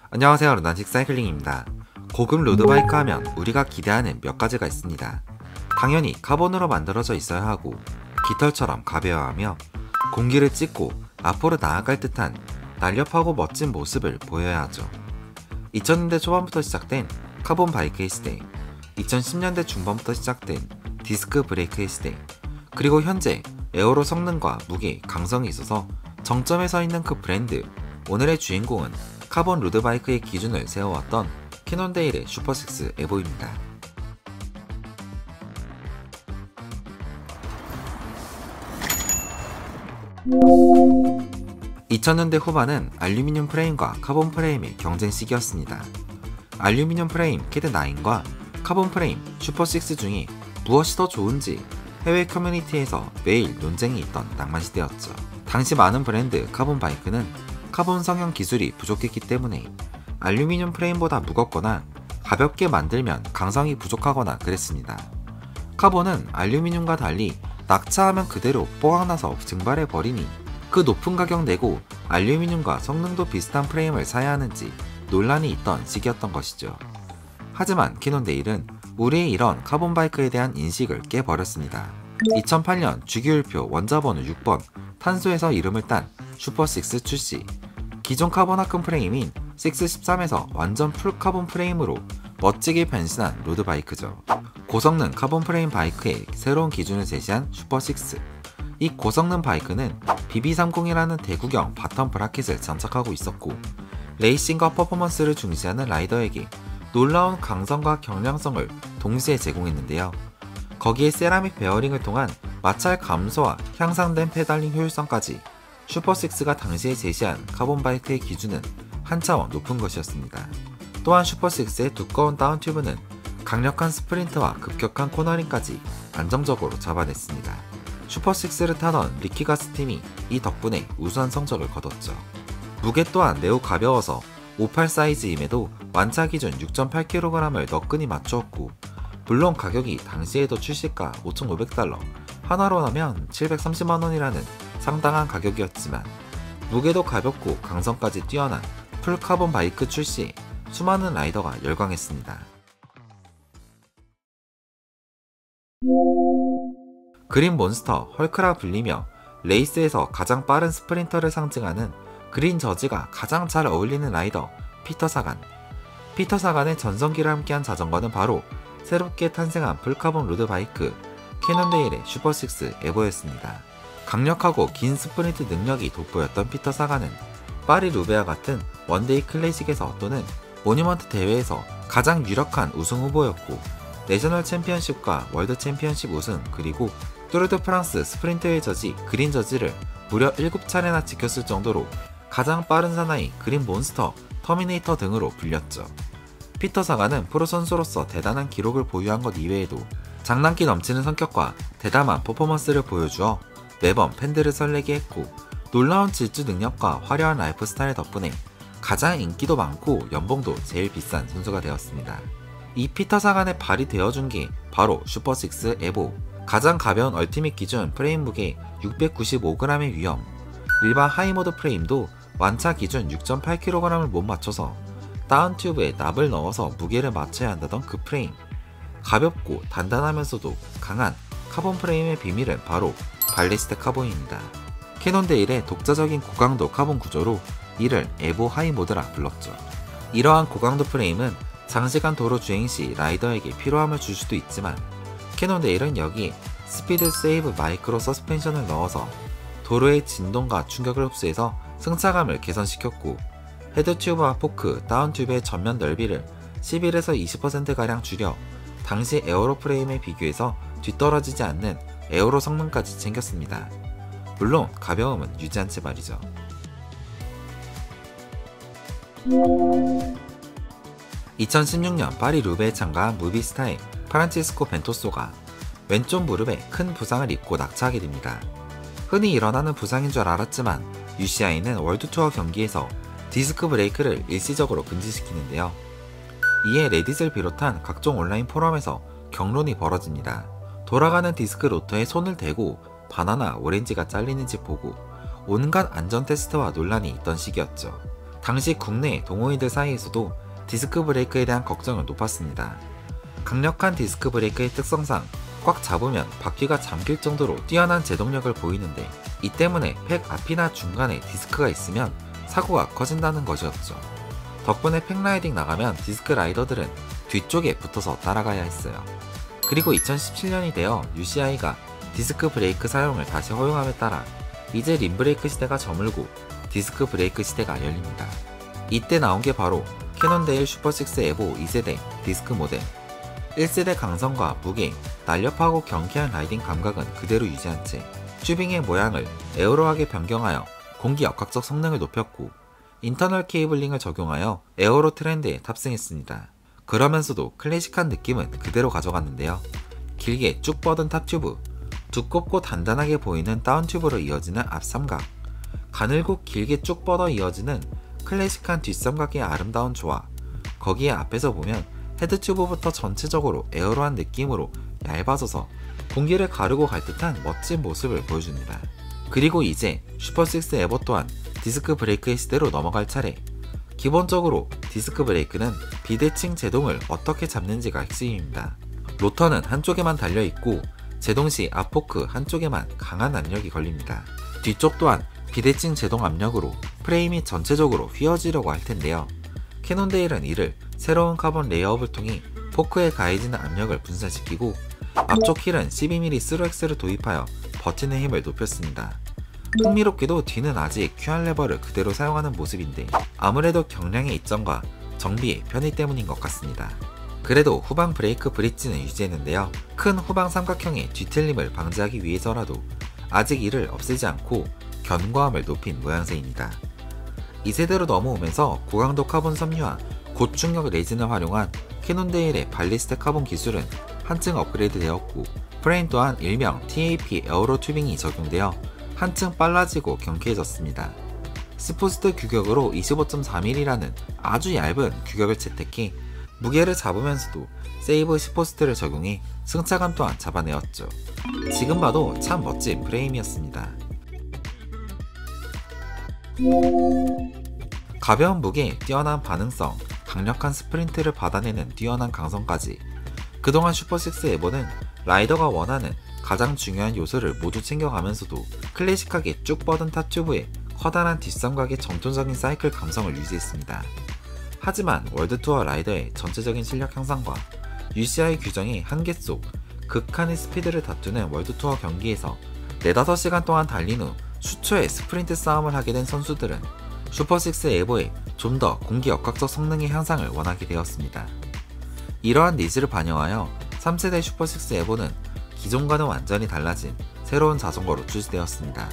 안녕하세요, 르난식 사이클링입니다. 고급 로드바이크 하면 우리가 기대하는 몇 가지가 있습니다. 당연히 카본으로 만들어져 있어야 하고 깃털처럼 가벼워야 하며 공기를 찢고 앞으로 나아갈 듯한 날렵하고 멋진 모습을 보여야 하죠. 2000년대 초반부터 시작된 카본 바이크의 시대, 2010년대 중반부터 시작된 디스크 브레이크의 시대, 그리고 현재 에어로 성능과 무게, 강성이 있어서 정점에 서 있는 그 브랜드. 오늘의 주인공은 카본 로드바이크의 기준을 세워왔던 캐논데일의 슈퍼식스 에보입니다. 2000년대 후반은 알루미늄 프레임과 카본 프레임의 경쟁 시기였습니다. 알루미늄 프레임 캐드9과 카본 프레임 슈퍼6 중에 무엇이 더 좋은지 해외 커뮤니티에서 매일 논쟁이 있던 낭만 시대였죠. 당시 많은 브랜드 카본 바이크는 카본 성형 기술이 부족했기 때문에 알루미늄 프레임보다 무겁거나 가볍게 만들면 강성이 부족하거나 그랬습니다. 카본은 알루미늄과 달리 낙차하면 그대로 뽀각나서 증발해버리니 그 높은 가격 내고 알루미늄과 성능도 비슷한 프레임을 사야 하는지 논란이 있던 시기였던 것이죠. 하지만 캐논데일은 우리의 이런 카본 바이크에 대한 인식을 깨버렸습니다. 2008년 주기율표 원자번호 6번 탄소에서 이름을 딴 슈퍼6 출시. 기존 카본 합금 프레임인 613에서 완전 풀 카본 프레임으로 멋지게 변신한 로드바이크죠. 고성능 카본 프레임 바이크의 새로운 기준을 제시한 슈퍼6. 이 고성능 바이크는 BB30이라는 대구경 바텀 브라켓을 장착하고 있었고 레이싱과 퍼포먼스를 중시하는 라이더에게 놀라운 강성과 경량성을 동시에 제공했는데요. 거기에 세라믹 베어링을 통한 마찰 감소와 향상된 페달링 효율성까지 슈퍼6가 당시에 제시한 카본 바이크의 기준은 한 차원 높은 것이었습니다. 또한 슈퍼6의 두꺼운 다운 튜브는 강력한 스프린트와 급격한 코너링까지 안정적으로 잡아냈습니다. 슈퍼6를 타던 리키 가스 팀이 이 덕분에 우수한 성적을 거뒀죠. 무게 또한 매우 가벼워서 58 사이즈임에도 완차 기준 6.8kg을 너끈히 맞추었고 물론 가격이 당시에도 출시가 $5,500, 하나로 하면 730만원이라는 상당한 가격이었지만 무게도 가볍고 강성까지 뛰어난 풀 카본 바이크 출시에 수많은 라이더가 열광했습니다. 그린 몬스터, 헐크라 불리며 레이스에서 가장 빠른 스프린터를 상징하는 그린 저지가 가장 잘 어울리는 라이더 피터 사간. 피터 사간의 전성기를 함께한 자전거는 바로 새롭게 탄생한 풀카본 로드바이크 캐논데일의 슈퍼6 에보였습니다. 강력하고 긴 스프린트 능력이 돋보였던 피터 사간은 파리 루베와 같은 원데이 클래식에서 또는 모니먼트 대회에서 가장 유력한 우승 후보였고 내셔널 챔피언십과 월드 챔피언십 우승 그리고 뚜르드 프랑스 스프린트의 저지 그린 저지를 무려 7차례나 지켰을 정도로 가장 빠른 사나이 그린 몬스터, 터미네이터 등으로 불렸죠. 피터 사간은 프로 선수로서 대단한 기록을 보유한 것 이외에도 장난기 넘치는 성격과 대담한 퍼포먼스를 보여주어 매번 팬들을 설레게 했고 놀라운 질주 능력과 화려한 라이프 스타일 덕분에 가장 인기도 많고 연봉도 제일 비싼 선수가 되었습니다. 이 피터 사간의 발이 되어준 게 바로 슈퍼6 에보. 가장 가벼운 얼티밋 기준 프레임 무게 695g의 위험, 일반 하이모드 프레임도 완차 기준 6.8kg을 못 맞춰서 다운 튜브에 납을 넣어서 무게를 맞춰야 한다던 그 프레임. 가볍고 단단하면서도 강한 카본 프레임의 비밀은 바로 발리스트 카본입니다. 캐논데일의 독자적인 고강도 카본 구조로 이를 에보 하이모드라 불렀죠. 이러한 고강도 프레임은 장시간 도로 주행 시 라이더에게 피로함을 줄 수도 있지만 캐논데일은 여기에 스피드 세이브 마이크로 서스펜션을 넣어서 도로의 진동과 충격을 흡수해서 승차감을 개선시켰고 헤드 튜브와 포크, 다운 튜브의 전면 넓이를 11에서 20%가량 줄여 당시 에어로 프레임에 비교해서 뒤떨어지지 않는 에어로 성능까지 챙겼습니다. 물론 가벼움은 유지한 채 말이죠. (2016년) 파리 루베에 참가한 무비스타의 프란치스코 벤토소가 왼쪽 무릎에 큰 부상을 입고 낙차하게 됩니다. 흔히 일어나는 부상인 줄 알았지만 UCI는 월드투어 경기에서 디스크 브레이크를 일시적으로 금지시키는데요. 이에 레딧을 비롯한 각종 온라인 포럼에서 격론이 벌어집니다. 돌아가는 디스크 로터에 손을 대고 바나나 오렌지가 잘리는지 보고 온갖 안전 테스트와 논란이 있던 시기였죠. 당시 국내 동호인들 사이에서도 디스크 브레이크에 대한 걱정은 높았습니다. 강력한 디스크 브레이크의 특성상 꽉 잡으면 바퀴가 잠길 정도로 뛰어난 제동력을 보이는데, 이 때문에 팩 앞이나 중간에 디스크가 있으면 사고가 커진다는 것이었죠. 덕분에 팩라이딩 나가면 디스크 라이더들은 뒤쪽에 붙어서 따라가야 했어요. 그리고 2017년이 되어 UCI가 디스크 브레이크 사용을 다시 허용함에 따라 이제 림브레이크 시대가 저물고 디스크 브레이크 시대가 열립니다. 이때 나온 게 바로 캐논데일 슈퍼6 에보 2세대 디스크 모델. 1세대 강성과 무게, 날렵하고 경쾌한 라이딩 감각은 그대로 유지한 채 튜빙의 모양을 에어로하게 변경하여 공기 역학적 성능을 높였고, 인터널 케이블링을 적용하여 에어로 트렌드에 탑승했습니다. 그러면서도 클래식한 느낌은 그대로 가져갔는데요. 길게 쭉 뻗은 탑튜브, 두껍고 단단하게 보이는 다운튜브로 이어지는 앞삼각, 가늘고 길게 쭉 뻗어 이어지는 클래식한 뒷삼각의 아름다운 조화, 거기에 앞에서 보면 헤드튜브부터 전체적으로 에어로한 느낌으로 얇아져서 공기를 가르고 갈 듯한 멋진 모습을 보여줍니다. 그리고 이제 슈퍼6 에버 또한 디스크 브레이크의 시대로 넘어갈 차례. 기본적으로 디스크 브레이크는 비대칭 제동을 어떻게 잡는지가 핵심입니다. 로터는 한쪽에만 달려있고 제동 시 앞포크 한쪽에만 강한 압력이 걸립니다. 뒤쪽 또한 비대칭 제동 압력으로 프레임이 전체적으로 휘어지려고 할 텐데요. 캐논데일은 이를 새로운 카본 레이어업을 통해 포크에 가해지는 압력을 분산시키고, 앞쪽 힐은 12mm 스루엑스를 도입하여 버티는 힘을 높였습니다. 흥미롭게도 뒤는 아직 QR 레버를 그대로 사용하는 모습인데, 아무래도 경량의 이점과 정비의 편의 때문인 것 같습니다. 그래도 후방 브레이크 브릿지는 유지했는데요. 큰 후방 삼각형의 뒤틀림을 방지하기 위해서라도 아직 이를 없애지 않고 견고함을 높인 모양새입니다. 2세대로 넘어오면서 고강도 카본 섬유와 고충격 레진을 활용한 캐논데일의 발리스트 카본 기술은 한층 업그레이드 되었고, 프레임 또한 일명 TAP 에어로 튜빙이 적용되어 한층 빨라지고 경쾌해졌습니다. 스포스트 규격으로 25.4mm라는 아주 얇은 규격을 채택해 무게를 잡으면서도 세이브 시포스트를 적용해 승차감 또한 잡아내었죠. 지금 봐도 참 멋진 프레임이었습니다. 가벼운 무게, 뛰어난 반응성, 강력한 스프린트를 받아내는 뛰어난 강성까지, 그동안 슈퍼6 에버는 라이더가 원하는 가장 중요한 요소를 모두 챙겨가면서도 클래식하게 쭉 뻗은 탑튜브에 커다란 뒷삼각의 전통적인 사이클 감성을 유지했습니다. 하지만 월드투어 라이더의 전체적인 실력 향상과 UCI 규정의 한계 속 극한의 스피드를 다투는 월드투어 경기에서 4-5시간 동안 달린 후 수초의 스프린트 싸움을 하게 된 선수들은 슈퍼6 에버의 좀 더 공기 역학적 성능의 향상을 원하게 되었습니다. 이러한 니즈를 반영하여 3세대 슈퍼6 에버는 기존과는 완전히 달라진 새로운 자전거로 출시되었습니다.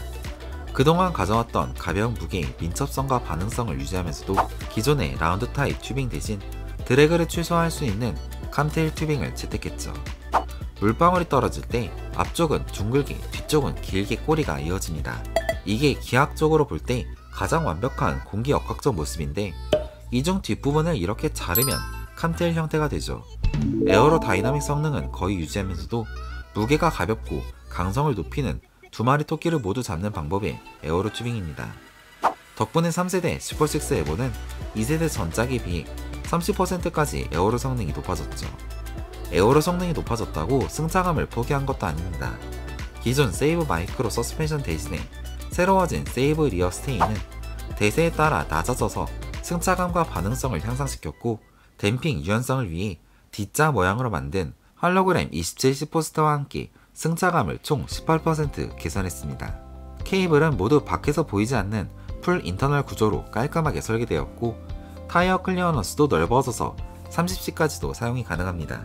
그동안 가져왔던 가벼운 무게의 민첩성과 반응성을 유지하면서도 기존의 라운드 타입 튜빙 대신 드래그를 최소화할 수 있는 캄테일 튜빙을 채택했죠. 물방울이 떨어질 때 앞쪽은 둥글게, 뒤쪽은 길게 꼬리가 이어집니다. 이게 기하학적으로 볼 때 가장 완벽한 공기 역학적 모습인데, 이중 뒷부분을 이렇게 자르면 캄테일 형태가 되죠. 에어로 다이나믹 성능은 거의 유지하면서도 무게가 가볍고 강성을 높이는 두 마리 토끼를 모두 잡는 방법의 에어로 튜빙입니다. 덕분에 3세대 슈퍼6 에버는 2세대 전작에 비해 30%까지 에어로 성능이 높아졌죠. 에어로 성능이 높아졌다고 승차감을 포기한 것도 아닙니다. 기존 세이브 마이크로 서스펜션 대신에 새로워진 세이브 리어 스테이는 대세에 따라 낮아져서 승차감과 반응성을 향상시켰고, 댐핑 유연성을 위해 D자 모양으로 만든 홀로그램 27C 포스터와 함께 승차감을 총 18% 개선했습니다. 케이블은 모두 밖에서 보이지 않는 풀 인터널 구조로 깔끔하게 설계되었고, 타이어 클리어런스도 넓어져서 30C까지도 사용이 가능합니다.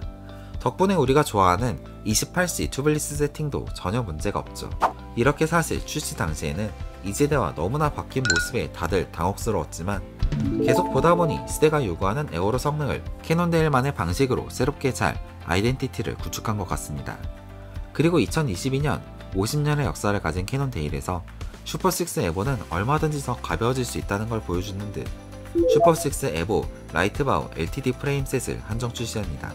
덕분에 우리가 좋아하는 28C 튜블리스 세팅도 전혀 문제가 없죠. 이렇게 사실 출시 당시에는 2세대와 너무나 바뀐 모습에 다들 당혹스러웠지만, 계속 보다 보니 시대가 요구하는 에어로 성능을 캐논데일만의 방식으로 새롭게 잘 아이덴티티를 구축한 것 같습니다. 그리고 2022년 50년의 역사를 가진 캐논데일에서 슈퍼6 에버는 얼마든지 더 가벼워질 수 있다는 걸 보여주는 듯 슈퍼6 에버 라이트바우 LTD 프레임셋을 한정 출시합니다.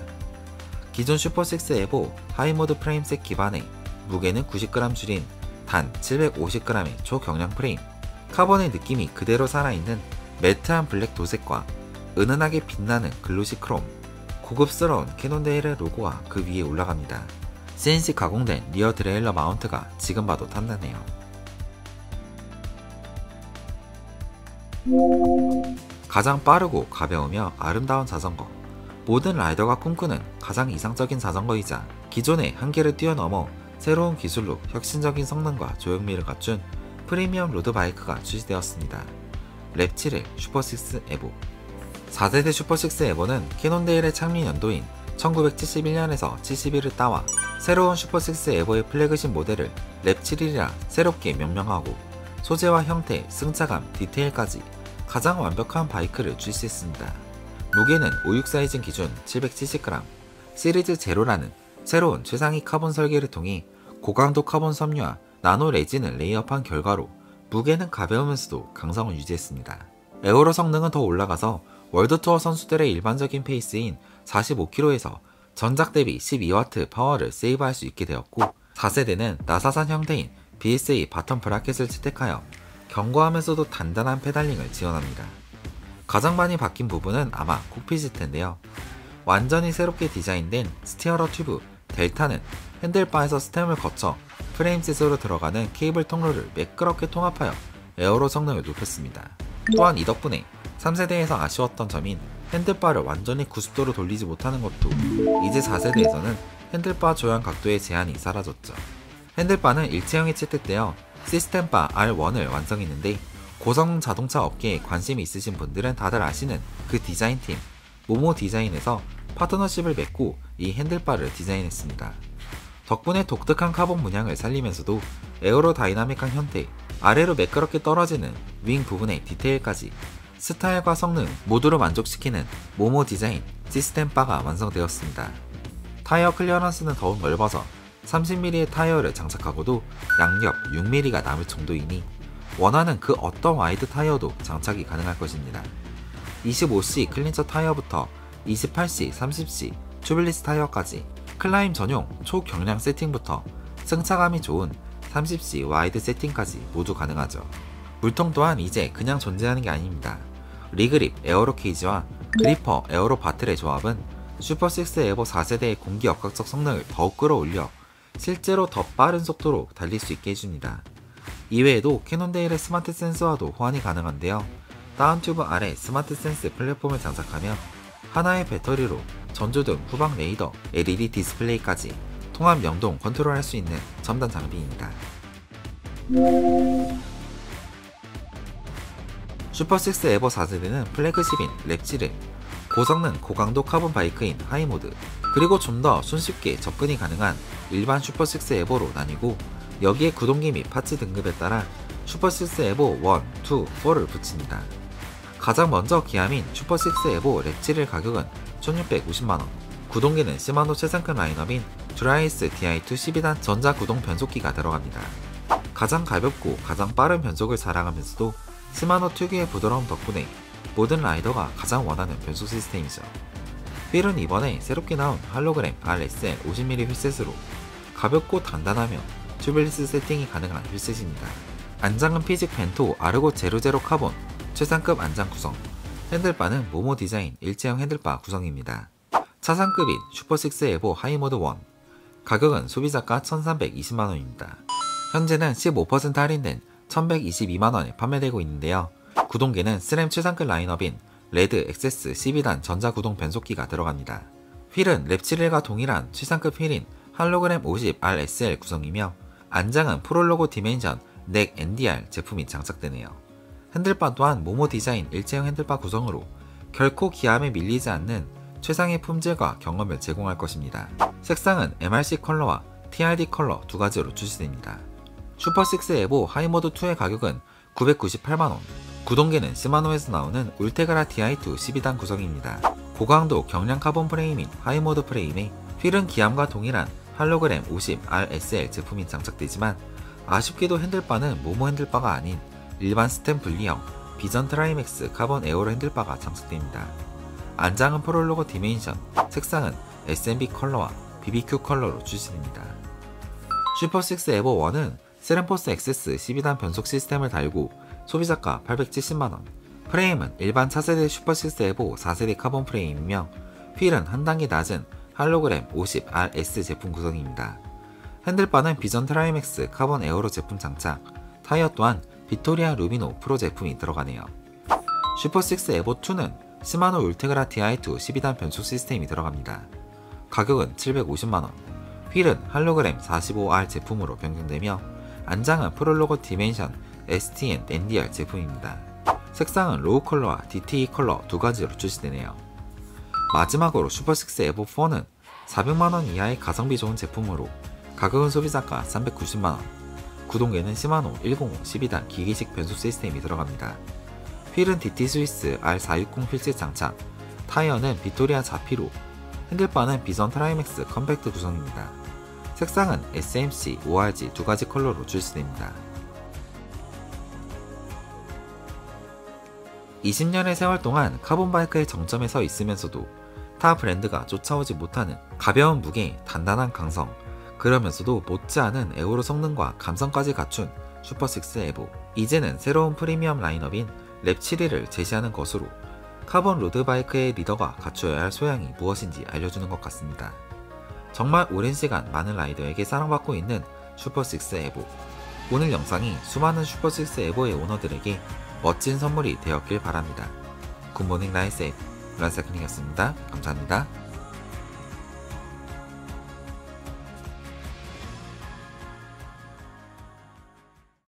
기존 슈퍼6 에버 하이모드 프레임셋 기반의 무게는 90g 줄인 단 750g의 초경량 프레임, 카본의 느낌이 그대로 살아있는 매트한 블랙 도색과 은은하게 빛나는 글로시 크롬, 고급스러운 캐논데일의 로고가 그 위에 올라갑니다. CNC 가공된 리어 드레일러 마운트가 지금 봐도 탐나네요. 가장 빠르고 가벼우며 아름다운 자전거. 모든 라이더가 꿈꾸는 가장 이상적인 자전거이자 기존의 한계를 뛰어넘어 새로운 기술로 혁신적인 성능과 조형미를 갖춘 프리미엄 로드바이크가 출시되었습니다. 랩7의 슈퍼6 에보. 4세대 슈퍼6 에보는 캐논데일의 창립 연도인 1971년에서 71을 따와 새로운 슈퍼6 에보의 플래그십 모델을 랩7이라 새롭게 명명하고 소재와 형태, 승차감, 디테일까지 가장 완벽한 바이크를 출시했습니다. 무게는 56 사이즈 기준 770g, 시리즈 제로라는 새로운 최상위 카본 설계를 통해 고강도 카본 섬유와 나노 레진을 레이업한 결과로 무게는 가벼우면서도 강성을 유지했습니다. 에어로 성능은 더 올라가서 월드투어 선수들의 일반적인 페이스인 45km에서 전작 대비 12W 파워를 세이브할 수 있게 되었고, 4세대는 나사산 형태인 BSA 바텀 브라켓을 채택하여 견고하면서도 단단한 페달링을 지원합니다. 가장 많이 바뀐 부분은 아마 콕핏일 텐데요. 완전히 새롭게 디자인된 스티어러 튜브 델타는 핸들바에서 스템을 거쳐 프레임셋으로 들어가는 케이블 통로를 매끄럽게 통합하여 에어로 성능을 높였습니다. 또한 이 덕분에 3세대에서 아쉬웠던 점인 핸들바를 완전히 90도로 돌리지 못하는 것도 이제 4세대에서는 핸들바 조향 각도의 제한이 사라졌죠. 핸들바는 일체형이 채택되어 시스템바 R1을 완성했는데, 고성능 자동차 업계에 관심이 있으신 분들은 다들 아시는 그 디자인팀 모모 디자인에서 파트너십을 맺고 이 핸들바를 디자인했습니다. 덕분에 독특한 카본 문양을 살리면서도 에어로다이나믹한 형태, 아래로 매끄럽게 떨어지는 윙 부분의 디테일까지 스타일과 성능 모두를 만족시키는 모모 디자인 시스템바가 완성되었습니다. 타이어 클리어런스는 더욱 넓어서 30mm의 타이어를 장착하고도 양옆 6mm가 남을 정도이니 원하는 그 어떤 와이드 타이어도 장착이 가능할 것입니다. 25C 클린처 타이어부터 28C, 30C, 튜블리스 타이어까지 클라임 전용 초경량 세팅부터 승차감이 좋은 30C 와이드 세팅까지 모두 가능하죠. 물통 또한 이제 그냥 존재하는 게 아닙니다. 리그립 에어로 케이지와 그리퍼 에어로 바틀의 조합은 슈퍼6 에보 4세대의 공기 역학적 성능을 더욱 끌어올려 실제로 더 빠른 속도로 달릴 수 있게 해줍니다. 이외에도 캐논데일의 스마트 센서와도 호환이 가능한데요. 다운튜브 아래 스마트 센스 플랫폼을 장착하면 하나의 배터리로 전조등, 후방 레이더, LED 디스플레이까지 통합 연동 컨트롤할 수 있는 첨단 장비입니다. 슈퍼6 에보 4세대는 플래그십인 랩7을 고성능 고강도 카본 바이크인 하이모드, 그리고 좀 더 손쉽게 접근이 가능한 일반 슈퍼6 에보로 나뉘고, 여기에 구동기 및 파츠 등급에 따라 슈퍼6 에보 1, 2, 4를 붙입니다. 가장 먼저 기함인 슈퍼6 에보 랩7의 가격은 1650만원, 구동기는 시마노 최상급 라인업인 드라이스 DI2 12단 전자 구동 변속기가 들어갑니다. 가장 가볍고 가장 빠른 변속을 자랑하면서도 시마노 특유의 부드러움 덕분에 모든 라이더가 가장 원하는 변속 시스템이죠. 휠은 이번에 새롭게 나온 할로그램 RSL 50mm 휠셋으로 가볍고 단단하며 튜블리스 세팅이 가능한 휠셋입니다. 안장은 피직 벤토 아르고 00 카본 최상급 안장 구성, 핸들바는 모모 디자인 일체형 핸들바 구성입니다. 차상급인 슈퍼6 에보 하이모드 1, 가격은 소비자가 1320만원입니다. 현재는 15% 할인된 1122만원에 판매되고 있는데요. 구동기는 스램 최상급 라인업인 레드 엑세스 12단 전자구동 변속기가 들어갑니다. 휠은 랩7일과 동일한 최상급 휠인 할로그램 50 RSL 구성이며, 안장은 프롤로고 디멘션 넥 NDR 제품이 장착되네요. 핸들바 또한 모모 디자인 일체형 핸들바 구성으로 결코 기함에 밀리지 않는 최상의 품질과 경험을 제공할 것입니다. 색상은 MRC 컬러와 TRD 컬러 두 가지로 출시됩니다. 슈퍼6 에보 하이모드2의 가격은 998만원, 구동기는 시마노에서 나오는 울테그라 DI2 12단 구성입니다. 고강도 경량 카본 프레임인 하이모드 프레임에 휠은 기함과 동일한 할로그램 50 RSL 제품이 장착되지만, 아쉽게도 핸들바는 모모 핸들바가 아닌 일반 스템 분리형 비전 트라이맥스 카본 에어로 핸들바가 장착됩니다. 안장은 프롤로고 디멘션, 색상은 SMB 컬러와 BBQ 컬러로 출시됩니다. 슈퍼6 에보 1은 세렌포스 XS 12단 변속 시스템을 달고 소비자가 870만원, 프레임은 일반 4세대 슈퍼6 에보 4세대 카본 프레임이며 휠은 한 단계 낮은 할로그램 50RS 제품 구성입니다. 핸들바는 비전 트라이맥스 카본 에어로 제품 장착, 타이어 또한 빅토리아 루미노 프로 제품이 들어가네요. 슈퍼6 에보2는 시마노 울테그라 DI2 12단 변속 시스템이 들어갑니다. 가격은 750만원, 휠은 할로그램 45R 제품으로 변경되며 안장은 프롤로거 디멘션 STN NDR 제품입니다. 색상은 로우 컬러와 DTE 컬러 두 가지로 출시되네요. 마지막으로 슈퍼6 에보4는 400만원 이하의 가성비 좋은 제품으로 가격은 소비자가 390만원, 구동계는 시마노 105 12단 기계식 변속 시스템이 들어갑니다. 휠은 DT 스위스 R460 휠셋 장착, 타이어는 빅토리아 자피로, 핸들바는 비전 트라이맥스 컴팩트 구성입니다. 색상은 SMC, ORG 두 가지 컬러로 출시됩니다. 20년의 세월 동안 카본 바이크의 정점에 서 있으면서도 타 브랜드가 쫓아오지 못하는 가벼운 무게, 단단한 강성, 그러면서도 못지않은 에어로 성능과 감성까지 갖춘 슈퍼6 에보. 이제는 새로운 프리미엄 라인업인 랩 7를 제시하는 것으로 카본 로드바이크의 리더가 갖추어야 할 소양이 무엇인지 알려주는 것 같습니다. 정말 오랜 시간 많은 라이더에게 사랑받고 있는 슈퍼6 에보. 오늘 영상이 수많은 슈퍼6 에보의 오너들에게 멋진 선물이 되었길 바랍니다. 굿모닝 라이셋, 란사크닝이었습니다. 감사합니다.